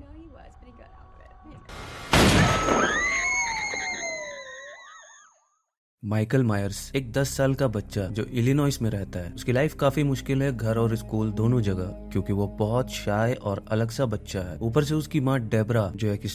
No, he was, but he got out of it. You know. Michael Myers एक 10 साल का बच्चा जो इलिनॉइस में रहता है। उसकी लाइफ काफी मुश्किल है, घर और स्कूल दोनों जगह, क्योंकि वो बहुत शाय और अलग सा बच्चा है। ऊपर से उसकी माँ डेबरा जो एक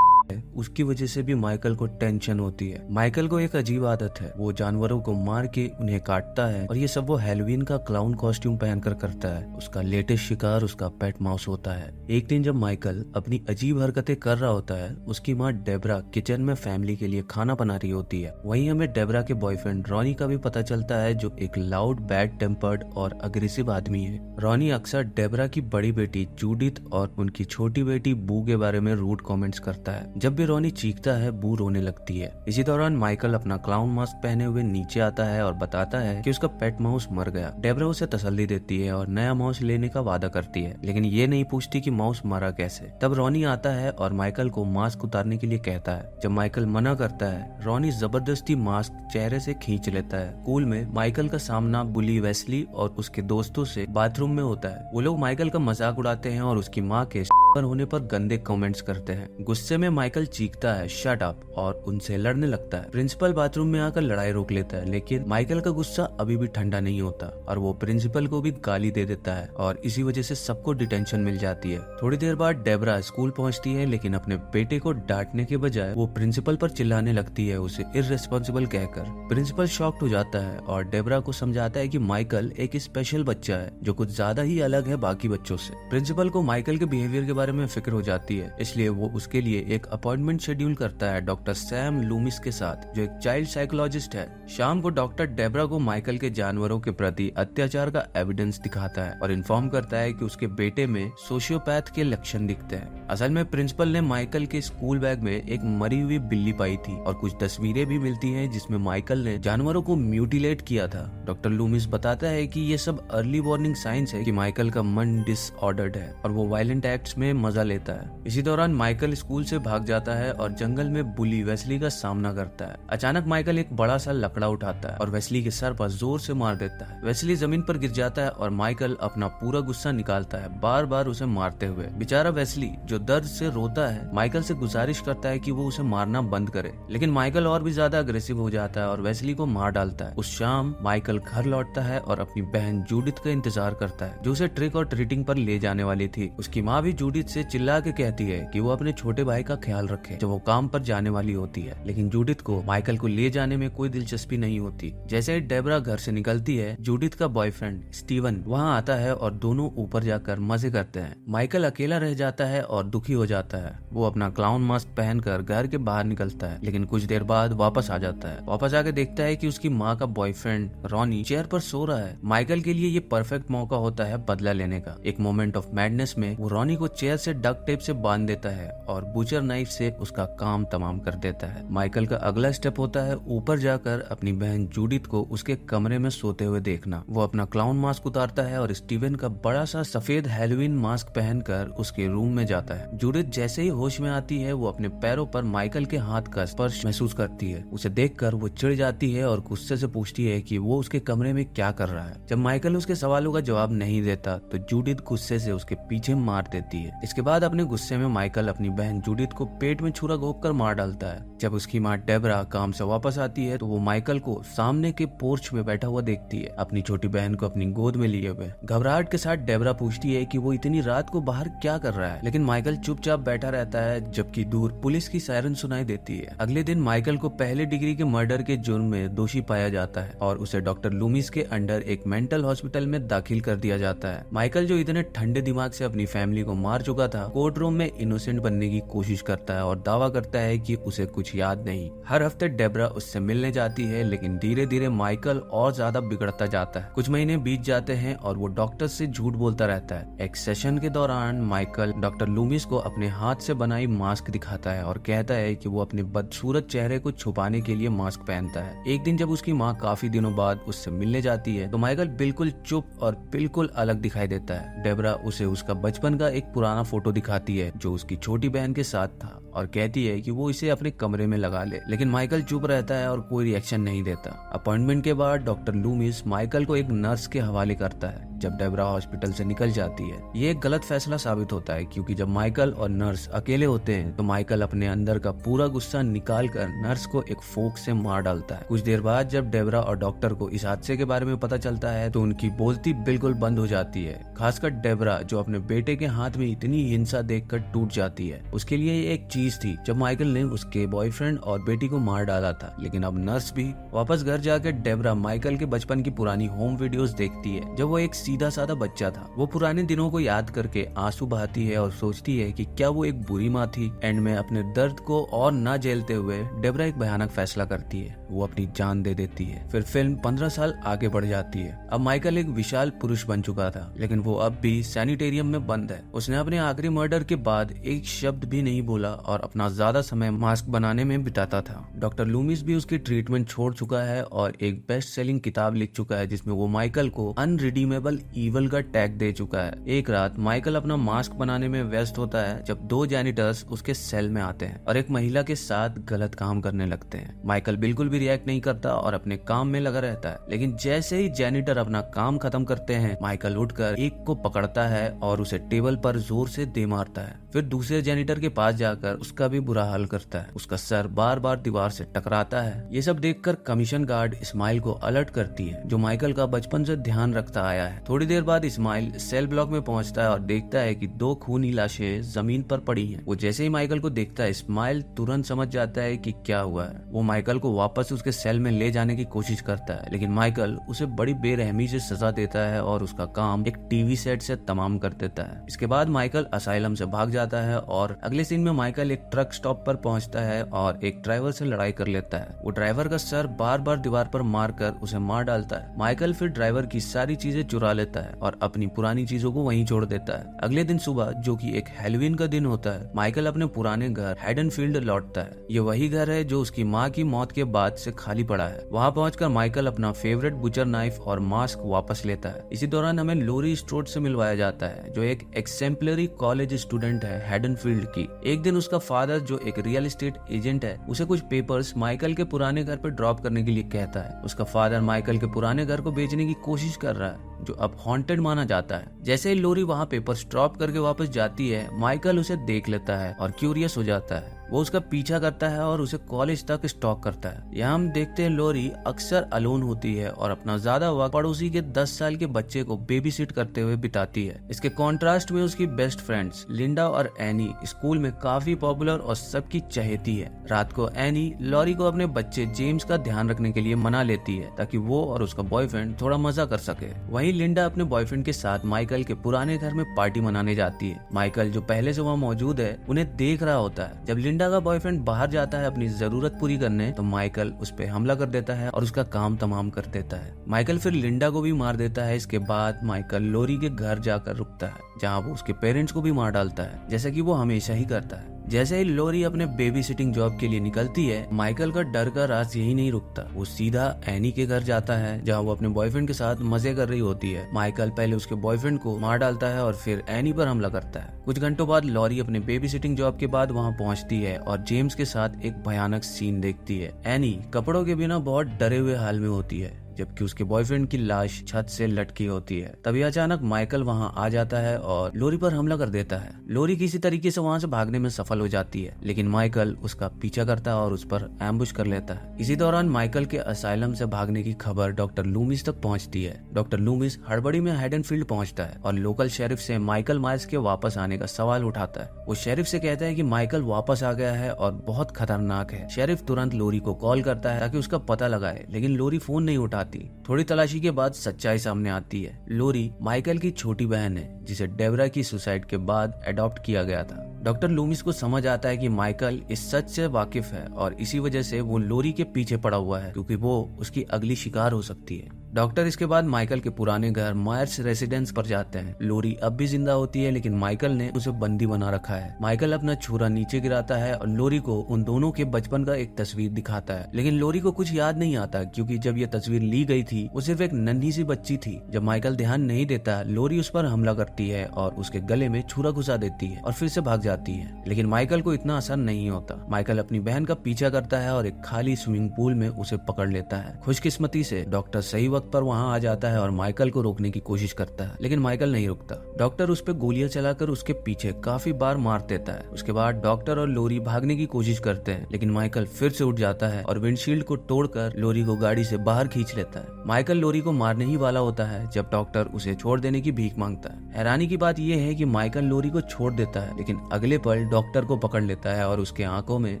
है, उसकी वजह से भी माइकल को टेंशन होती है। माइकल को एक अजीब आदत है, वो जानवरों को मार के उन्हें काटता है और ये सब वो हैलोवीन का क्लाउन कॉस्ट्यूम पहनकर करता है। उसका लेटेस्ट शिकार उसका पेट माउस होता है। एक दिन जब माइकल अपनी अजीब हरकतें कर रहा होता है, उसकी माँ डेबरा किचन में फैमिली के लिए खाना बना रही होती है। वहीं हमें डेबरा के बॉयफ्रेंड रॉनी का भी पता चलता है, जो एक लाउड, बैड टेम्पर्ड और अग्रेसिव आदमी है। रॉनी अक्सर डेबरा की बड़ी बेटी जूडिथ और उनकी छोटी बेटी बू के बारे में रूड कमेंट्स करता है। जब भी रॉनी चीखता है, बू रोने लगती है। इसी दौरान माइकल अपना क्लाउन मास्क पहने हुए नीचे आता है और बताता है कि उसका पेट माउस मर गया। डेबरा उसे तसल्ली देती है और नया माउस लेने का वादा करती है, लेकिन ये नहीं पूछती कि माउस मरा कैसे। तब रॉनी आता है और माइकल को मास्क उतारने के लिए कहता है। जब माइकल मना करता है, रॉनी जबरदस्ती मास्क चेहरे से खींच लेता है। स्कूल में माइकल का सामना बुली वेस्ली और उसके दोस्तों से बाथरूम में होता है। वो लोग माइकल का मजाक उड़ाते हैं और उसकी माँ के होने पर गंदे कमेंट्स करते हैं। गुस्से में माइकल चीखता है शट अप और उनसे लड़ने लगता है। प्रिंसिपल बाथरूम में आकर लड़ाई रोक लेता है, लेकिन माइकल का गुस्सा अभी भी ठंडा नहीं होता और वो प्रिंसिपल को भी गाली दे देता है और इसी वजह से सबको डिटेंशन मिल जाती है। थोड़ी देर बाद डेबरा स्कूल पहुंचती है, लेकिन अपने बेटे को डांटने के बजाय वो प्रिंसिपल पर चिल्लाने लगती है, उसे इररेस्पॉन्सिबल कहकर। प्रिंसिपल शॉक्ड हो जाता है और डेबरा को समझाता है कि माइकल एक स्पेशल बच्चा है जो कुछ ज्यादा ही अलग है बाकी बच्चों से। प्रिंसिपल को माइकल के बिहेवियर के बारे में फिक्र हो जाती है, इसलिए वो उसके लिए एक अपॉइंटमेंट शेड्यूल करता है डॉक्टर सैम लूमिस के साथ, जो एक चाइल्ड साइकोलॉजिस्ट है। शाम को डॉक्टर डेबरा को माइकल के जानवरों के प्रति अत्याचार का एविडेंस दिखाता है और इन्फॉर्म करता है कि उसके बेटे में सोशियोपैथ के लक्षण दिखते हैं। असल में प्रिंसिपल ने माइकल के स्कूल बैग में एक मरी हुई बिल्ली पाई थी और कुछ तस्वीरें भी मिलती हैं जिसमें माइकल ने जानवरों को म्यूटिलेट किया था। डॉक्टर लूमिस बताता है कि ये सब अर्ली वार्निंग साइंस है कि माइकल का मन डिसऑर्डर्ड है और वो वायलेंट एक्ट्स में मजा लेता है। इसी दौरान माइकल स्कूल से भाग जाता है और जंगल में बुली वेस्ली का सामना करता है। अचानक माइकल एक बड़ा सा लकड़ा उठाता है और वेस्ली के सर पर जोर से मार देता है। वेस्ली जमीन पर गिर जाता है और माइकल अपना पूरा गुस्सा निकालता है, बार बार उसे मारते हुए। बेचारा वेस्ली जो दर्द से रोता है, माइकल से गुजारिश करता है कि वो उसे मारना बंद करे, लेकिन माइकल और भी ज्यादा अग्रेसिव हो जाता है और वेस्ली को मार डालता है। उस शाम माइकल घर लौटता है और अपनी बहन जूडिथ का इंतजार करता है, जो उसे ट्रिक और ट्रीटिंग पर ले जाने वाली थी। उसकी माँ भी जूडिथ से चिल्ला के कहती है कि वो अपने छोटे भाई का ख्याल रखे जब वो काम पर जाने वाली होती है, लेकिन जूडिथ को माइकल को ले जाने में कोई दिलचस्पी नहीं होती। जैसे ही डेबरा घर से निकलती है, जूडिथ का बॉयफ्रेंड स्टीवन वहाँ आता है और दोनों ऊपर जाकर मजे करते हैं। माइकल अकेला रह जाता है और दुखी हो जाता है। वो अपना क्लाउन मास्क पहनकर घर के बाहर निकलता है, लेकिन कुछ देर बाद वापस आ जाता है। वापस आके देखता है कि उसकी माँ का बॉयफ्रेंड रॉनी चेयर पर सो रहा है। माइकल के लिए ये परफेक्ट मौका होता है बदला लेने का। एक मोमेंट ऑफ मैडनेस में वो रॉनी को चेयर से डक्ट टेप से बांध देता है और बुचर नाइफ से उसका काम तमाम कर देता है। माइकल का अगला स्टेप होता है ऊपर जाकर अपनी बहन जूडिथ को उसके कमरे में सोते हुए देखना। वो अपना क्लाउन मास्क उतारता है और स्टीवन का बड़ा सा सफेद हैलोवीन मास्क पहनकर उसके रूम में जाता है। जूडिथ जैसे ही होश में आती है, वो अपने पैरों पर माइकल के हाथ का स्पर्श महसूस करती है। उसे देखकर वो चिढ़ जाती है और गुस्से से पूछती है कि वो उसके कमरे में क्या कर रहा है। जब माइकल उसके सवालों का जवाब नहीं देता तो जूडिथ गुस्से से उसके पीछे मार देती है। इसके बाद अपने गुस्से में माइकल अपनी बहन जूडिथ को पेट में छुरा घोंपकर मार डालता है। जब उसकी माँ डेबरा काम से वापस आती है तो वो माइकल को सामने के पोर्च में बैठा हुआ देखती है, अपनी छोटी बहन को अपनी गोद में लिए हुए। घबराहट के साथ डेबरा पूछती है कि वो इतनी रात को बाहर क्या कर रहा है, लेकिन माइकल चुपचाप बैठा रहता है, जबकि दूर पुलिस की सायरन सुनाई देती है। अगले दिन माइकल को पहले डिग्री के मर्डर के जुर्म में दोषी पाया जाता है और उसे डॉक्टर लूमिस के अंडर एक मेंटल हॉस्पिटल में दाखिल कर दिया जाता है। माइकल जो इतने ठंडे दिमाग से अपनी फैमिली को मार चुका था, कोर्ट रूम में इनोसेंट बनने की कोशिश करता है और दावा करता है कि उसे कुछ याद नहीं। हर हफ्ते डेबरा उससे मिलने जाती है, लेकिन धीरे धीरे माइकल और ज्यादा बिगड़ता जाता है। कुछ महीने बीत जाते हैं और वो डॉक्टर से झूठ बोलता रहता है। एक सेशन के दौरान माइकल डॉक्टर लूमिस को अपने हाथ से बनाई मास्क दिखाता है और कहता है कि वो अपने बदसूरत चेहरे को छुपाने के लिए मास्क पहनता है। एक दिन जब उसकी माँ काफी दिनों बाद उससे मिलने जाती है तो माइकल बिल्कुल चुप और बिल्कुल अलग दिखाई देता है। डेबरा उसे उसका बचपन का एक पुराना फोटो दिखाती है जो उसकी छोटी बहन के साथ था और कहती है कि वो इसे अपने कमरे में लगा ले, लेकिन माइकल चुप रहता है और कोई रिएक्शन नहीं देता। अपॉइंटमेंट के बाद डॉक्टर लूमिस माइकल को एक नर्स के हवाले करता है जब डेबरा हॉस्पिटल से निकल जाती है। ये एक गलत फैसला साबित होता है क्योंकि जब माइकल और नर्स अकेले होते हैं तो माइकल अपने अंदर का पूरा गुस्सा निकाल कर नर्स को एक फोक से मार डालता है। कुछ देर बाद जब डेबरा और डॉक्टर को इस हादसे के बारे में पता चलता है तो उनकी बोलती बिल्कुल बंद हो जाती है, खासकर डेबरा जो अपने बेटे के हाथ में इतनी हिंसा देखकर टूट जाती है। उसके लिए ये एक चीज थी जब माइकल ने उसके बॉयफ्रेंड और बेटी को मार डाला था। लेकिन अब नर्स भी वापस घर जाकर डेबरा माइकल के बचपन की पुरानी होम वीडियोस देखती है जब वो एक सीधा साधा बच्चा था। वो पुराने दिनों को याद करके आंसू बहाती है और सोचती है कि क्या वो एक बुरी माँ थी। एंड में अपने दर्द को और न झेलते हुए डेबरा एक भयानक फैसला करती है, वो अपनी जान दे देती है। फिर फिल्म 15 साल आगे बढ़ जाती है। अब माइकल एक विशाल पुरुष बन चुका था, लेकिन वो अब भी सैनिटेरियम में बंद है। उसने अपने आखिरी मर्डर के बाद एक शब्द भी नहीं बोला और अपना ज्यादा समय मास्क बनाने में बिताता था। डॉक्टर लूमिस भी उसकी ट्रीटमेंट छोड़ चुका है और एक बेस्ट सेलिंग किताब लिख चुका है जिसमें वो माइकल को अनरिडीमेबल ईवल का टैग दे चुका है। एक रात माइकल अपना मास्क बनाने में व्यस्त होता है जब 2 जैनिटर्स उसके सेल में आते हैं और एक महिला के साथ गलत काम करने लगते हैं। माइकल बिल्कुल भी रिएक्ट नहीं करता और अपने काम में लगा रहता है, लेकिन जैसे ही जैनिटर अपना काम खत्म करते हैं माइकल उठकर एक को पकड़ता है और उसे टेबल पर जोर से दे मारता है। फिर दूसरे जैनिटर के पास जाकर उसका भी बुरा हाल करता है। उसका सर बार बार दीवार से टकराता है। ये सब देखकर कमीशन गार्ड इस्माइल को अलर्ट करती है जो माइकल का बचपन से ध्यान रखता आया है। थोड़ी देर बाद इस्माइल सेल ब्लॉक में पहुंचता है और देखता है कि 2 खूनी लाशें जमीन पर पड़ी हैं। वो जैसे ही माइकल को देखता है इस्माइल तुरंत समझ जाता है कि क्या हुआ है। वो माइकल को वापस उसके सेल में ले जाने की कोशिश करता है, लेकिन माइकल उसे बड़ी बेरहमी से सजा देता है और उसका काम एक टीवी सेट से तमाम कर देता है। इसके बाद माइकल असाइलम से भाग जाता है और अगले सीन में माइकल एक ट्रक स्टॉप पर पहुंचता है और एक ड्राइवर से लड़ाई कर लेता है। वो ड्राइवर का सर बार बार दीवार पर मारकर उसे मार डालता है। माइकल फिर ड्राइवर की सारी चीजें चुरा लेता है और अपनी पुरानी चीजों को वहीं छोड़ देता है। अगले दिन सुबह जो कि एक हैलोवीन का दिन होता है, माइकल अपने पुराने घर हैडनफील्ड लौटता है। ये वही घर है जो उसकी माँ की मौत के बाद से खाली पड़ा है। वहाँ पहुंचकर माइकल अपना फेवरेट बुचर नाइफ और मास्क वापस लेता है। इसी दौरान हमें लोरी स्ट्रोड से मिलवाया जाता है जो एक एक्सेम्पलरी कॉलेज स्टूडेंट है हैडनफील्ड की। एक दिन उसका फादर जो एक रियल एस्टेट एजेंट है उसे कुछ पेपर्स माइकल के पुराने घर पर ड्रॉप करने के लिए कहता है। उसका फादर माइकल के पुराने घर को बेचने की कोशिश कर रहा है जो अब हॉन्टेड माना जाता है। जैसे ही लोरी वहाँ पेपर्स ड्रॉप करके वापस जाती है माइकल उसे देख लेता है और क्यूरियस हो जाता है। वो उसका पीछा करता है और उसे कॉलेज तक स्टॉक करता है। यहाँ हम देखते हैं लोरी अक्सर अलोन होती है और अपना ज्यादा वक्त पड़ोसी के 10 साल के बच्चे को बेबी सिट करते हुए बिताती है। इसके कॉन्ट्रास्ट में उसकी बेस्ट फ्रेंड्स लिंडा और एनी स्कूल में काफी पॉपुलर और सबकी चहेती है। रात को एनी लोरी को अपने बच्चे जेम्स का ध्यान रखने के लिए मना लेती है ताकि वो और उसका बॉयफ्रेंड थोड़ा मजा कर सके। वहीं लिंडा अपने बॉयफ्रेंड के साथ माइकल के पुराने घर में पार्टी मनाने जाती है। माइकल जो पहले से वहाँ मौजूद है उन्हें देख रहा होता है। जब लिंडा का बॉयफ्रेंड बाहर जाता है अपनी जरूरत पूरी करने तो माइकल उस पे हमला कर देता है और उसका काम तमाम कर देता है। माइकल फिर लिंडा को भी मार देता है। इसके बाद माइकल लोरी के घर जाकर रुकता है जहाँ वो उसके पेरेंट्स को भी मार डालता है जैसा कि वो हमेशा ही करता है। जैसे ही लोरी अपने बेबी सिटिंग जॉब के लिए निकलती है माइकल का डर का राज यही नहीं रुकता। वो सीधा एनी के घर जाता है जहाँ वो अपने बॉयफ्रेंड के साथ मजे कर रही होती है। माइकल पहले उसके बॉयफ्रेंड को मार डालता है और फिर एनी पर हमला करता है। कुछ घंटों बाद लोरी अपने बेबी सिटिंग जॉब के बाद वहाँ पहुँचती है और जेम्स के साथ एक भयानक सीन देखती है। एनी कपड़ों के बिना बहुत डरे हुए हाल में होती है जबकि उसके बॉयफ्रेंड की लाश छत से लटकी होती है। तभी अचानक माइकल वहां आ जाता है और लोरी पर हमला कर देता है। लोरी किसी तरीके से वहां से भागने में सफल हो जाती है, लेकिन माइकल उसका पीछा करता है और उस पर एम्बुश कर लेता है। इसी दौरान माइकल के असाइलम से भागने की खबर डॉक्टर लूमिस तक पहुंचती है। डॉक्टर लूमिस हड़बड़ी में हैडनफील्ड पहुंचता है और लोकल शेरिफ से माइकल मायर्स के वापस आने का सवाल उठाता है। वो शेरिफ से कहता है कि माइकल वापस आ गया है और बहुत खतरनाक है। शेरिफ तुरंत लोरी को कॉल करता है ताकि उसका पता लगाए, लेकिन लोरी फोन नहीं उठाती। थोड़ी तलाशी के बाद सच्चाई सामने आती है। लोरी माइकल की छोटी बहन है जिसे डेबरा की सुसाइड के बाद अडॉप्ट किया गया था। डॉक्टर लूमिस को समझ आता है कि माइकल इस सच से वाकिफ है और इसी वजह से वो लोरी के पीछे पड़ा हुआ है क्योंकि वो उसकी अगली शिकार हो सकती है। डॉक्टर इसके बाद माइकल के पुराने घर मायर्स रेसिडेंस पर जाते हैं। लोरी अब भी जिंदा होती है लेकिन माइकल ने उसे बंदी बना रखा है। माइकल अपना छुरा नीचे गिराता है और लोरी को उन दोनों के बचपन का एक तस्वीर दिखाता है, लेकिन लोरी को कुछ याद नहीं आता क्योंकि जब ये तस्वीर ली गई थी वो सिर्फ एक नन्ही सी बच्ची थी। जब माइकल ध्यान नहीं देता, लोरी उस पर हमला करती है और उसके गले में छुरा घुसा देती है और फिर से भाग जाती है, लेकिन माइकल को इतना आसान नहीं होता। माइकल अपनी बहन का पीछा करता है और एक खाली स्विमिंग पूल में उसे पकड़ लेता है। खुशकिस्मती से डॉक्टर सही वक्त पर वहाँ आ जाता है और माइकल को रोकने की कोशिश करता है, लेकिन माइकल नहीं रुकता। डॉक्टर उस पर गोलियां चलाकर उसके पीछे काफी बार मार देता है। उसके बाद डॉक्टर और लोरी भागने की कोशिश करते हैं, लेकिन माइकल फिर से उठ जाता है और विंडशील्ड को तोड़कर लोरी को गाड़ी से बाहर खींच लेता है। माइकल लोरी को मारने ही वाला होता है जब डॉक्टर उसे छोड़ देने की भीख मांगता है। हैरानी की बात यह है कि माइकल लोरी को छोड़ देता है, लेकिन अगले पल डॉक्टर को पकड़ लेता है और उसके आंखों में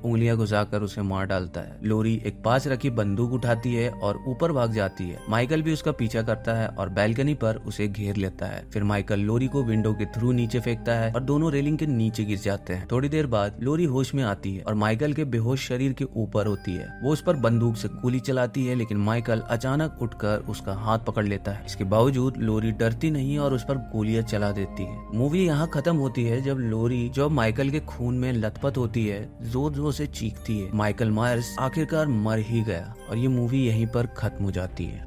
उंगलियां घुसाकर उसे मार डालता है। लोरी एक पास रखी बंदूक उठाती है और ऊपर भाग जाती है। माइकल भी उसका पीछा करता है और बैल्कनी पर उसे घेर लेता है। फिर माइकल लोरी को विंडो के थ्रू नीचे फेंकता है और दोनों रेलिंग के नीचे गिर जाते हैं। थोड़ी देर बाद लोरी होश में आती है और माइकल के बेहोश शरीर के ऊपर होती है। वो उस पर बंदूक से गोली चलाती है, लेकिन माइकल अचानक उठकर उसका हाथ पकड़ लेता है। इसके बावजूद लोरी डरती नहीं और उस पर गोलियां चला देती है। मूवी यहाँ खत्म होती है जब लोरी जो माइकल के खून में लथपथ होती है जोर जोर से चीखती है। माइकल मायर्स आखिरकार मर ही गया और ये मूवी यहीं पर खत्म हो जाती है।